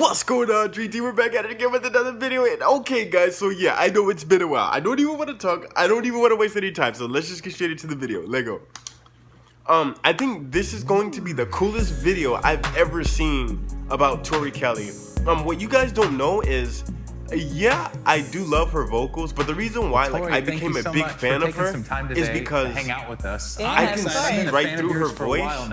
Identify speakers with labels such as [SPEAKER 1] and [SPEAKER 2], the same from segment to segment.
[SPEAKER 1] What's going on, DREAMTeam? We're back at it again with another video. And okay, guys, so yeah, I know it's been a while. I don't even want to talk. I don't even want to waste any time. So let's just get straight into the video. Let go. I think this is going to be the coolest video I've ever seen about Tori Kelly. What you guys don't know is, yeah, I do love her vocals, but the reason why I became a big fan of her is because
[SPEAKER 2] hang out with us.
[SPEAKER 1] I can see right through her voice.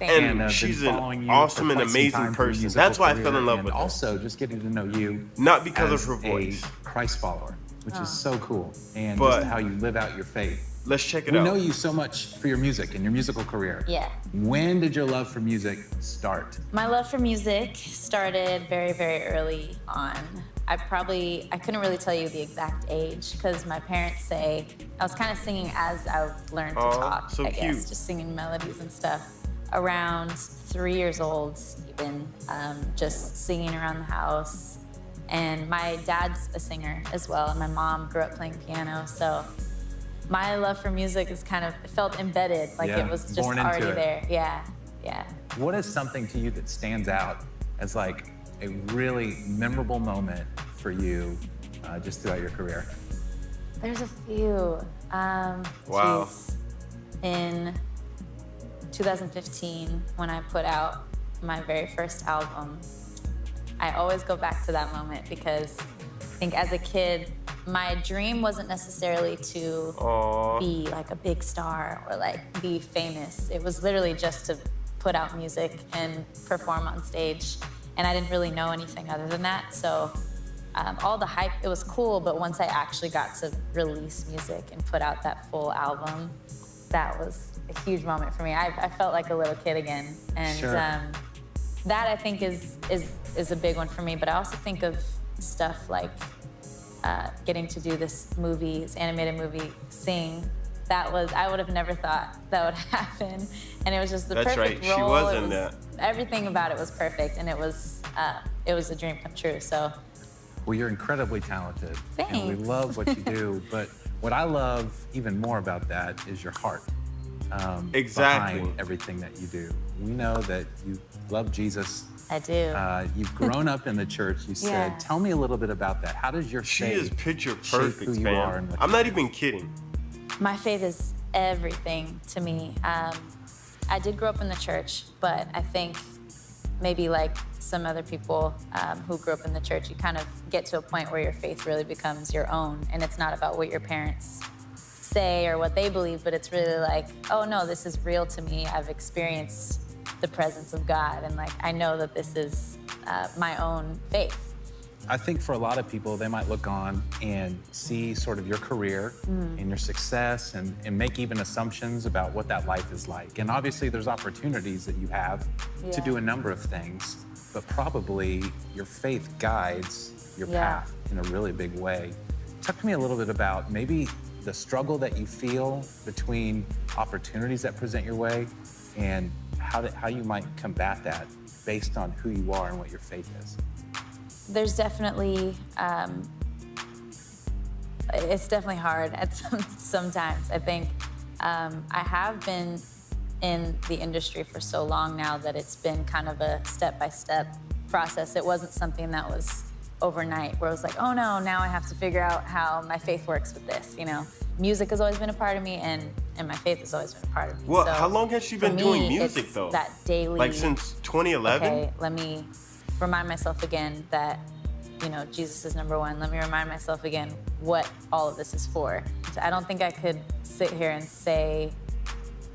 [SPEAKER 1] And she's an awesome and amazing person. That's why I fell in love with her.
[SPEAKER 2] Also, just getting to know you,
[SPEAKER 1] not because of her voice,
[SPEAKER 2] a Christ follower, which is so cool, and just how you live out your faith.
[SPEAKER 1] Let's check it out.
[SPEAKER 2] We know you so much for your music and your musical career.
[SPEAKER 3] Yeah.
[SPEAKER 2] When did your love for music start?
[SPEAKER 3] My love for music started very, very early on. I couldn't really tell you the exact age because my parents say I was kind of singing as I learned to talk,
[SPEAKER 1] so
[SPEAKER 3] I guess,
[SPEAKER 1] cute.
[SPEAKER 3] just singing melodies and stuff. Around 3 years old, even, just singing around the house. And my dad's a singer as well, and my mom grew up playing piano, so my love for music is kind of, it felt embedded, like it was just already there. Yeah, yeah.
[SPEAKER 2] What is something to you that stands out as like a really memorable moment for you just throughout your career?
[SPEAKER 3] There's a few.
[SPEAKER 1] Wow.
[SPEAKER 3] Geez. In 2015, when I put out my very first album, I always go back to that moment because I think as a kid, my dream wasn't necessarily to be like a big star or like be famous. It was literally just to put out music and perform on stage. And I didn't really know anything other than that. So all the hype, it was cool, but once I actually got to release music and put out that full album, that was a huge moment for me. I felt like a little kid again. And that I think is a big one for me. But I also think of stuff like getting to do this movie, this animated movie, Sing. That was, I would have never thought that would happen. And it was just the perfect role.
[SPEAKER 1] That's right, she was in that.
[SPEAKER 3] Everything about it was perfect, and it was a dream come true, so.
[SPEAKER 2] Well, you're incredibly talented.
[SPEAKER 3] Thanks.
[SPEAKER 2] And we love what you do, but what I love even more about that is your heart. Behind everything that you do. We know that you love Jesus.
[SPEAKER 3] I do.
[SPEAKER 2] You've grown up in the church, you said. Tell me a little bit about that. How does your faith
[SPEAKER 1] She is picture perfect,
[SPEAKER 2] shape who you are and what
[SPEAKER 1] I'm
[SPEAKER 2] you
[SPEAKER 1] not
[SPEAKER 2] do?
[SPEAKER 1] even kidding.
[SPEAKER 3] My faith is everything to me. I did grow up in the church, but I think maybe like some other people who grew up in the church, you kind of get to a point where your faith really becomes your own, and it's not about what your parents say or what they believe, but it's really like, oh no, this is real to me. I've experienced the presence of God, and like I know that this is my own faith.
[SPEAKER 2] I think for a lot of people, they might look on and see sort of your career and your success and make even assumptions about what that life is like. And obviously there's opportunities that you have to do a number of things, but probably your faith guides your path in a really big way. Talk to me a little bit about maybe the struggle that you feel between opportunities that present your way and how you might combat that based on who you are and what your faith is.
[SPEAKER 3] There's definitely, it's definitely hard at sometimes. I think I have been in the industry for so long now that it's been kind of a step-by-step process. It wasn't something that was overnight where it was like, oh no, now I have to figure out how my faith works with this, you know? Music has always been a part of me and my faith has always been a part of me.
[SPEAKER 1] Well,
[SPEAKER 3] so
[SPEAKER 1] how long has she been doing music though?
[SPEAKER 3] That daily.
[SPEAKER 1] Like since 2011?
[SPEAKER 3] Okay, let me remind myself again that, you know, Jesus is number one. Let me remind myself again what all of this is for. So I don't think I could sit here and say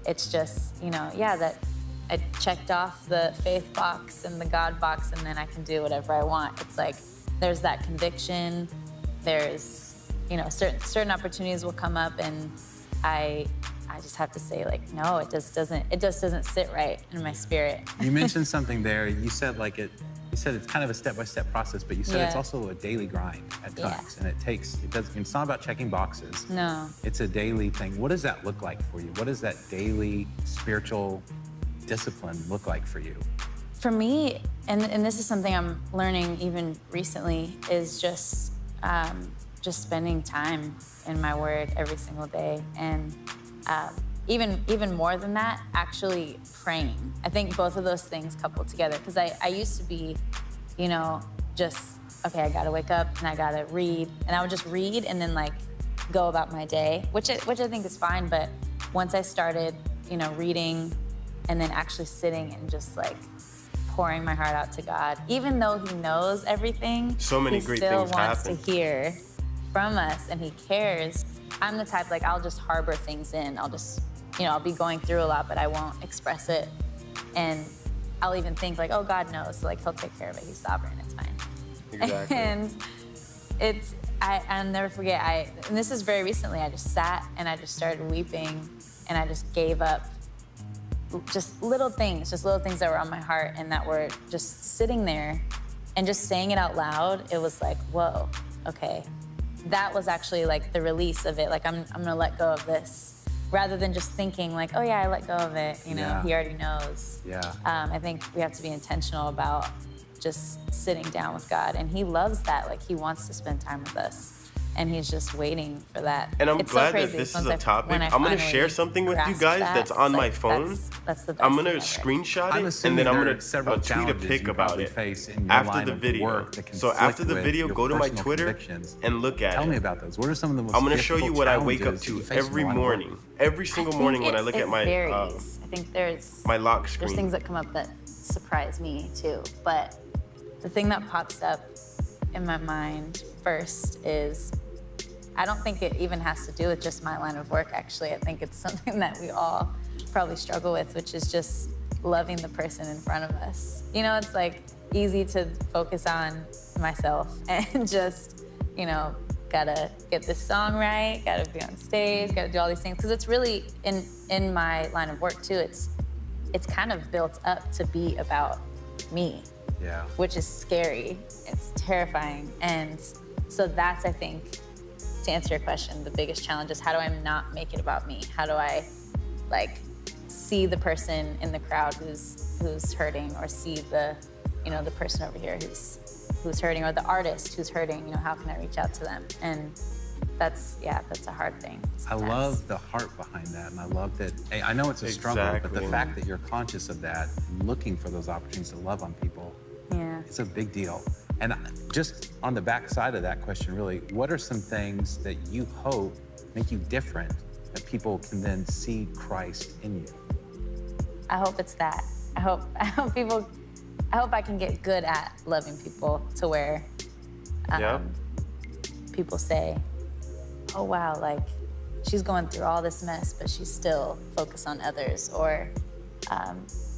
[SPEAKER 3] it's just, you know, yeah, that I checked off the faith box and the God box and then I can do whatever I want. It's like there's that conviction, there's, you know, certain opportunities will come up and I just have to say like, no, it just doesn't sit right in my spirit.
[SPEAKER 2] You mentioned something there. You said like you said it's kind of a step-by-step process, but you said it's also a daily grind at times, and it's not about checking boxes.
[SPEAKER 3] No.
[SPEAKER 2] It's a daily thing. What does that look like for you? What does that daily spiritual discipline look like for you?
[SPEAKER 3] For me, and this is something I'm learning even recently, is just spending time in my word every single day, and even more than that, actually praying. I think both of those things coupled together, because I used to be you know, just, okay, I gotta wake up and I gotta read. And I would just read and then like go about my day, which I think is fine. But once I started, you know, reading and then actually sitting and just like pouring my heart out to God, even though he knows everything,
[SPEAKER 1] so many
[SPEAKER 3] he
[SPEAKER 1] great
[SPEAKER 3] still
[SPEAKER 1] things
[SPEAKER 3] wants
[SPEAKER 1] happen
[SPEAKER 3] to hear from us and he cares. I'm the type, like, I'll just harbor things in. I'll just, you know, I'll be going through a lot, but I won't express it. And I'll even think like, oh, God knows, so like he'll take care of it. He's sovereign, it's fine.
[SPEAKER 1] Exactly.
[SPEAKER 3] And I'll never forget, and this is very recently, I just sat and I just started weeping and I just gave up just little things that were on my heart and that were just sitting there and just saying it out loud. It was like, whoa, okay. That was actually like the release of it. Like, I'm gonna let go of this rather than just thinking like, oh yeah, I let go of it. You know,
[SPEAKER 2] Yeah.
[SPEAKER 3] he already knows.
[SPEAKER 2] Yeah.
[SPEAKER 3] I think we have to be intentional about just sitting down with God, and he loves that. Like, he wants to spend time with us. And he's just waiting for that.
[SPEAKER 1] And I'm
[SPEAKER 3] It's
[SPEAKER 1] glad
[SPEAKER 3] so crazy.
[SPEAKER 1] that this is
[SPEAKER 3] Once
[SPEAKER 1] a topic.
[SPEAKER 3] when I
[SPEAKER 1] I'm gonna
[SPEAKER 3] finally
[SPEAKER 1] share something with you
[SPEAKER 3] grasped
[SPEAKER 1] guys
[SPEAKER 3] that,
[SPEAKER 1] that's
[SPEAKER 3] it's
[SPEAKER 1] on my
[SPEAKER 3] like,
[SPEAKER 1] phone.
[SPEAKER 3] That's the best
[SPEAKER 1] I'm gonna
[SPEAKER 3] thing ever.
[SPEAKER 1] screenshot
[SPEAKER 2] I'm
[SPEAKER 1] it
[SPEAKER 2] assuming
[SPEAKER 1] and then I'm
[SPEAKER 2] there
[SPEAKER 1] gonna
[SPEAKER 2] are several
[SPEAKER 1] tweet a
[SPEAKER 2] challenges
[SPEAKER 1] pic
[SPEAKER 2] you
[SPEAKER 1] about
[SPEAKER 2] probably
[SPEAKER 1] it
[SPEAKER 2] face in your
[SPEAKER 1] after
[SPEAKER 2] line
[SPEAKER 1] the
[SPEAKER 2] of
[SPEAKER 1] video.
[SPEAKER 2] work that
[SPEAKER 1] So
[SPEAKER 2] conflict
[SPEAKER 1] after the
[SPEAKER 2] with
[SPEAKER 1] video,
[SPEAKER 2] your
[SPEAKER 1] go to my
[SPEAKER 2] personal
[SPEAKER 1] Twitter
[SPEAKER 2] convictions.
[SPEAKER 1] and look at
[SPEAKER 2] Tell
[SPEAKER 1] it.
[SPEAKER 2] me about those. What are some of the most
[SPEAKER 1] I'm gonna show you
[SPEAKER 2] difficult
[SPEAKER 1] what I wake up
[SPEAKER 2] challenges
[SPEAKER 1] to
[SPEAKER 2] you face in
[SPEAKER 1] every
[SPEAKER 2] your line of work?
[SPEAKER 1] morning. Every single morning when I look at my
[SPEAKER 3] varies. I think there's
[SPEAKER 1] my lock
[SPEAKER 3] there's
[SPEAKER 1] screen.
[SPEAKER 3] things that come up that surprise me too. But the thing that pops up in my mind first is, I don't think it even has to do with just my line of work, actually. I think it's something that we all probably struggle with, which is just loving the person in front of us. You know, it's like easy to focus on myself and just, you know, gotta get this song right, gotta be on stage, gotta do all these things. Because it's really, in my line of work too, it's kind of built up to be about me.
[SPEAKER 2] Yeah.
[SPEAKER 3] Which is scary. It's terrifying. And so that's, I think, to answer your question, the biggest challenge is, how do I not make it about me? How do I like see the person in the crowd who's hurting, or see the, you know, the person over here who's hurting, or the artist who's hurting, you know, how can I reach out to them? And that's a hard thing
[SPEAKER 2] I
[SPEAKER 3] sometimes.
[SPEAKER 2] love the heart behind that, and I love that. I know it's a struggle, but the
[SPEAKER 1] Exactly.
[SPEAKER 2] fact that you're conscious of that and looking for those opportunities to love on people,
[SPEAKER 3] Yeah.
[SPEAKER 2] it's a big deal. And just on the back side of that question, really, what are some things that you hope make you different, that people can then see Christ in you?
[SPEAKER 3] I hope it's that. I hope I can get good at loving people to where
[SPEAKER 1] Yeah.
[SPEAKER 3] people say, oh wow, like she's going through all this mess, but she's still focused on others. Or
[SPEAKER 1] That's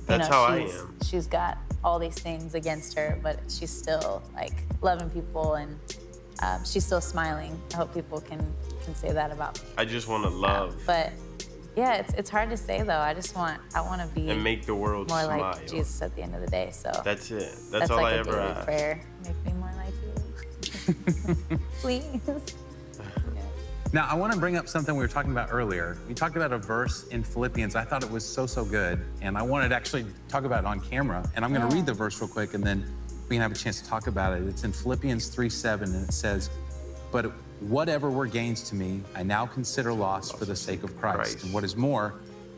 [SPEAKER 3] you know,
[SPEAKER 1] how I am.
[SPEAKER 3] she's got all these things against her, but she's still like loving people, and she's still smiling. I hope people can say that about me.
[SPEAKER 1] I just want to love
[SPEAKER 3] But yeah, it's hard to say though. I want to be
[SPEAKER 1] and make the world
[SPEAKER 3] more
[SPEAKER 1] smile.
[SPEAKER 3] like Jesus at the end of the day. So
[SPEAKER 1] That's it. That's all
[SPEAKER 3] like
[SPEAKER 1] I
[SPEAKER 3] a
[SPEAKER 1] ever
[SPEAKER 3] daily
[SPEAKER 1] ask.
[SPEAKER 3] prayer. Make me more like you, please.
[SPEAKER 2] Now, I want to bring up something we were talking about earlier. We talked about a verse in Philippians. I thought it was so good, and I wanted to actually talk about it on camera. And I'm going to read the verse real quick, and then we can have a chance to talk about it. It's in Philippians 3:7, and it says, "But whatever were gains to me, I now consider loss for the sake of Christ. And what is more,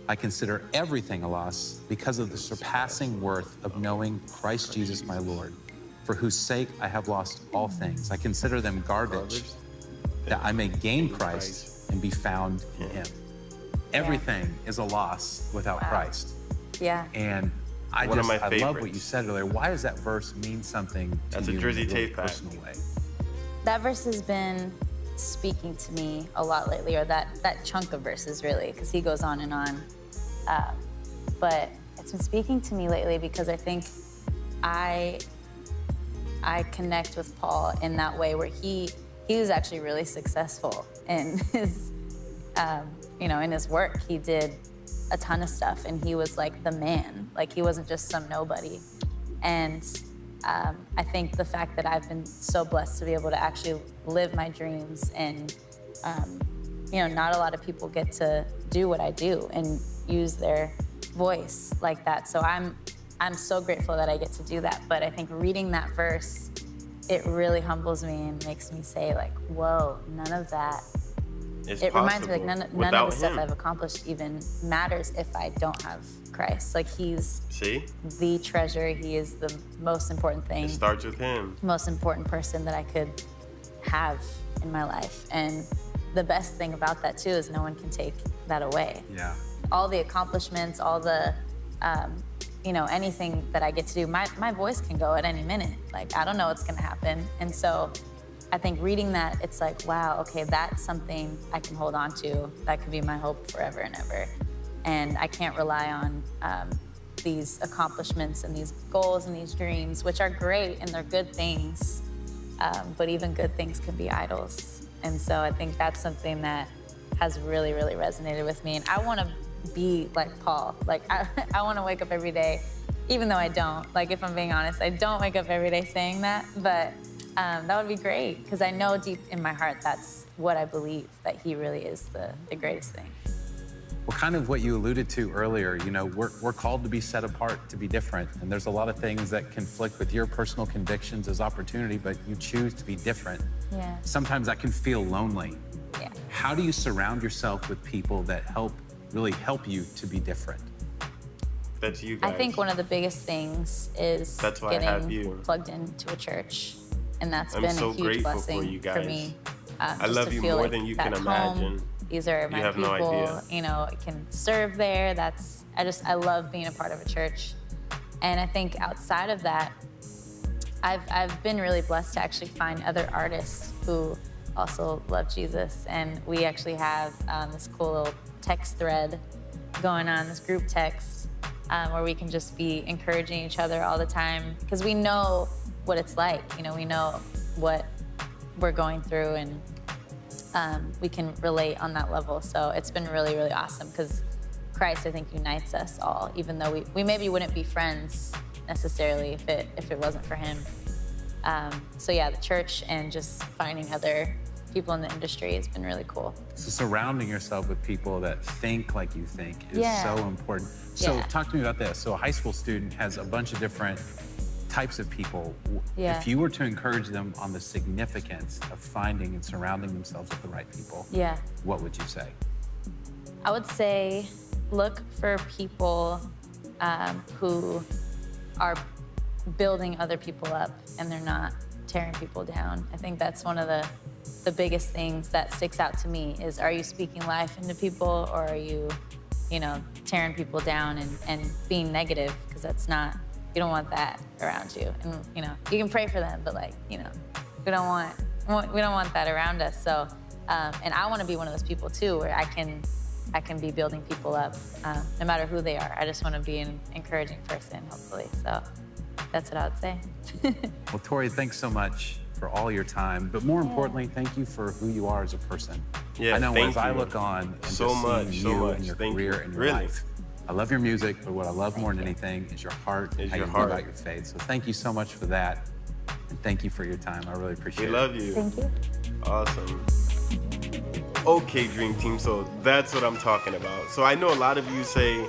[SPEAKER 2] I consider everything a loss because of the surpassing worth of knowing Christ Jesus my Lord, for whose sake I have lost all things. I consider them garbage, that I may gain Christ and be found in him." Everything is a loss without Christ.
[SPEAKER 3] Yeah.
[SPEAKER 2] And I
[SPEAKER 1] One of my
[SPEAKER 2] love what you
[SPEAKER 1] favorites.
[SPEAKER 2] said earlier. Why does that verse mean something to
[SPEAKER 1] That's a
[SPEAKER 2] you
[SPEAKER 1] Jersey
[SPEAKER 2] in a really
[SPEAKER 1] tape fact.
[SPEAKER 2] personal way?
[SPEAKER 3] That verse has been speaking to me a lot lately, or that chunk of verses really, because he goes on and on. But it's been speaking to me lately because I think I connect with Paul in that way, where he was actually really successful in his, in his work. He did a ton of stuff, and he was like the man. Like, he wasn't just some nobody. And I think the fact that I've been so blessed to be able to actually live my dreams, and not a lot of people get to do what I do and use their voice like that. So I'm so grateful that I get to do that. But I think reading that verse, it really humbles me and makes me say, like, whoa, none of that
[SPEAKER 1] It's
[SPEAKER 3] it reminds me like
[SPEAKER 1] possible
[SPEAKER 3] none of
[SPEAKER 1] without
[SPEAKER 3] the stuff
[SPEAKER 1] him.
[SPEAKER 3] I've accomplished even matters if I don't have Christ. Like he's
[SPEAKER 1] See?
[SPEAKER 3] the treasure. He is the most important thing.
[SPEAKER 1] It starts with him.
[SPEAKER 3] Most important person that I could have in my life. And the best thing about that too is no one can take that away.
[SPEAKER 2] Yeah.
[SPEAKER 3] All the accomplishments, all the, you know, anything that I get to do, my voice can go at any minute. Like, I don't know what's gonna happen. And so I think reading that, it's like, wow, okay, that's something I can hold on to. That could be my hope forever and ever. And I can't rely on these accomplishments and these goals and these dreams, which are great and they're good things, but even good things can be idols. And so I think that's something that has really, really resonated with me. And I want to be like Paul. Like, I want to wake up every day, even though I don't. Like, if I'm being honest, I don't wake up every day saying that, but that would be great, because I know deep in my heart that's what I believe, that he really is the greatest thing.
[SPEAKER 2] Well, kind of what you alluded to earlier, you know, we're called to be set apart, to be different. And there's a lot of things that conflict with your personal convictions as opportunity, but you choose to be different.
[SPEAKER 3] Yeah.
[SPEAKER 2] Sometimes that can feel lonely.
[SPEAKER 3] Yeah.
[SPEAKER 2] How do you surround yourself with people that really help you to be different?
[SPEAKER 1] That's you guys.
[SPEAKER 3] I think one of the biggest things is
[SPEAKER 1] That's why I have
[SPEAKER 3] getting
[SPEAKER 1] you.
[SPEAKER 3] plugged into a church. And that's
[SPEAKER 1] I'm
[SPEAKER 3] been
[SPEAKER 1] so
[SPEAKER 3] a huge
[SPEAKER 1] grateful
[SPEAKER 3] blessing
[SPEAKER 1] for you guys.
[SPEAKER 3] me.
[SPEAKER 1] I
[SPEAKER 3] Just
[SPEAKER 1] love
[SPEAKER 3] to
[SPEAKER 1] you
[SPEAKER 3] feel
[SPEAKER 1] more
[SPEAKER 3] like
[SPEAKER 1] than you can
[SPEAKER 3] that's
[SPEAKER 1] imagine.
[SPEAKER 3] home. These are my
[SPEAKER 1] You have no
[SPEAKER 3] people,
[SPEAKER 1] idea.
[SPEAKER 3] you know, I can serve there. I love being a part of a church. And I think outside of that, I've been really blessed to actually find other artists who also love Jesus. And we actually have this cool little text thread going on, this group text, where we can just be encouraging each other all the time, because we know what it's like. You know, we know what we're going through, and we can relate on that level. So it's been really, really awesome, because Christ, I think, unites us all, even though we maybe wouldn't be friends necessarily if it wasn't for him. So yeah, the church and just finding other people in the industry has been really cool.
[SPEAKER 2] So surrounding yourself with people that think like you think is
[SPEAKER 3] Yeah.
[SPEAKER 2] so important. So
[SPEAKER 3] Yeah.
[SPEAKER 2] talk to me about this. So a high school student has a bunch of different types of people.
[SPEAKER 3] Yeah.
[SPEAKER 2] If you were to encourage them on the significance of finding and surrounding themselves with the right people,
[SPEAKER 3] Yeah.
[SPEAKER 2] what would you say?
[SPEAKER 3] I would say look for people who are building other people up and they're not tearing people down. I think that's one of the biggest things that sticks out to me is, are you speaking life into people, or are you, tearing people down and being negative? Because that's not, you don't want that around you. And, you can pray for them, but we don't want that around us. So, and I want to be one of those people too, where I can be building people up, no matter who they are. I just want to be an encouraging person, hopefully. So that's what I would say.
[SPEAKER 2] Well, Tori, thanks so much for all your time, but more importantly, thank you for who you are as a person.
[SPEAKER 1] Yeah,
[SPEAKER 2] I know
[SPEAKER 1] thank
[SPEAKER 2] as I
[SPEAKER 1] you.
[SPEAKER 2] look on and
[SPEAKER 1] So
[SPEAKER 2] just
[SPEAKER 1] much,
[SPEAKER 2] seeing
[SPEAKER 1] so
[SPEAKER 2] you
[SPEAKER 1] much.
[SPEAKER 2] and your
[SPEAKER 1] Thank
[SPEAKER 2] career
[SPEAKER 1] you.
[SPEAKER 2] and your
[SPEAKER 1] Really.
[SPEAKER 2] life. I love your music, but what I love more than
[SPEAKER 3] you.
[SPEAKER 2] anything is your heart and
[SPEAKER 1] Is
[SPEAKER 2] how
[SPEAKER 1] your
[SPEAKER 2] you
[SPEAKER 1] heart.
[SPEAKER 2] live out your faith. So thank you so much for that. And thank you for your time. I really appreciate
[SPEAKER 1] We
[SPEAKER 2] it.
[SPEAKER 1] love you.
[SPEAKER 3] Thank you.
[SPEAKER 1] Awesome. Okay, Dream Team, so that's what I'm talking about. So I know a lot of you say,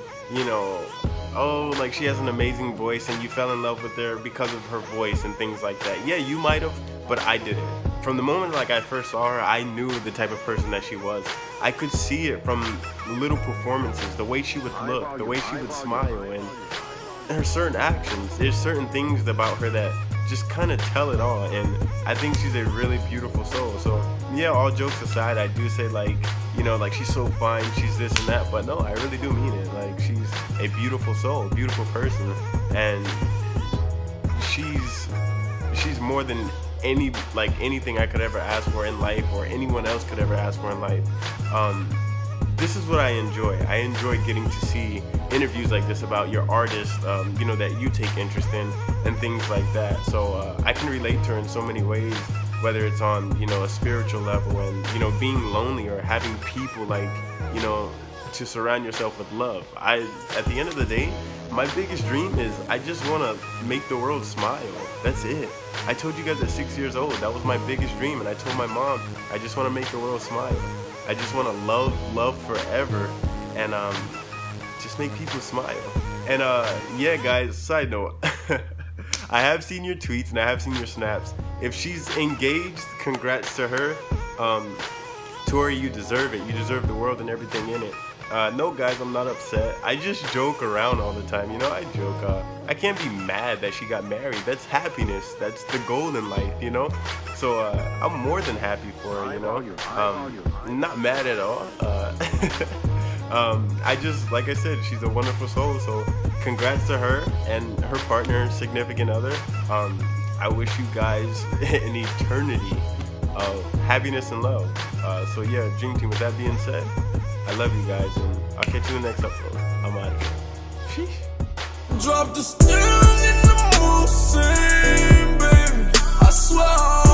[SPEAKER 1] oh, like she has an amazing voice and you fell in love with her because of her voice and things like that. Yeah, you might have, but I didn't. From the moment I first saw her, I knew the type of person that she was. I could see it from little performances, the way she would look, the way she would smile, and her certain actions. There's certain things about her that just kind of tell it all, and I think she's a really beautiful soul. So yeah, all jokes aside, I do say she's so fine, she's this and that, but no, I really do mean it. Like, she's a beautiful soul, a beautiful person, and she's more than anything I could ever ask for in life, or anyone else could ever ask for in life. This is what I enjoy. I enjoy getting to see interviews like this about your artist, that you take interest in and things like that. So I can relate to her in so many ways, whether it's on, a spiritual level and, being lonely or having people to surround yourself with love. At the end of the day, my biggest dream is I just want to make the world smile. That's it. I told you guys at 6 years old, that was my biggest dream. And I told my mom, I just want to make the world smile. I just want to love forever, and just make people smile. And yeah, guys, side note, I have seen your tweets and I have seen your snaps. If she's engaged, congrats to her. Tori, you deserve it. You deserve the world and everything in it. No, guys, I'm not upset. I just joke around all the time. You know, I joke. I can't be mad that she got married. That's happiness. That's the goal in life, you know? So I'm more than happy for her, you know? Not mad at all. I just, like I said, she's a wonderful soul. So congrats to her and her partner, significant other. I wish you guys an eternity of happiness and love. So yeah, Dream Team, with that being said, I love you guys, and I'll catch you in the next episode. I'm out of here. Sheesh. Drop the steering in the most, baby. I swear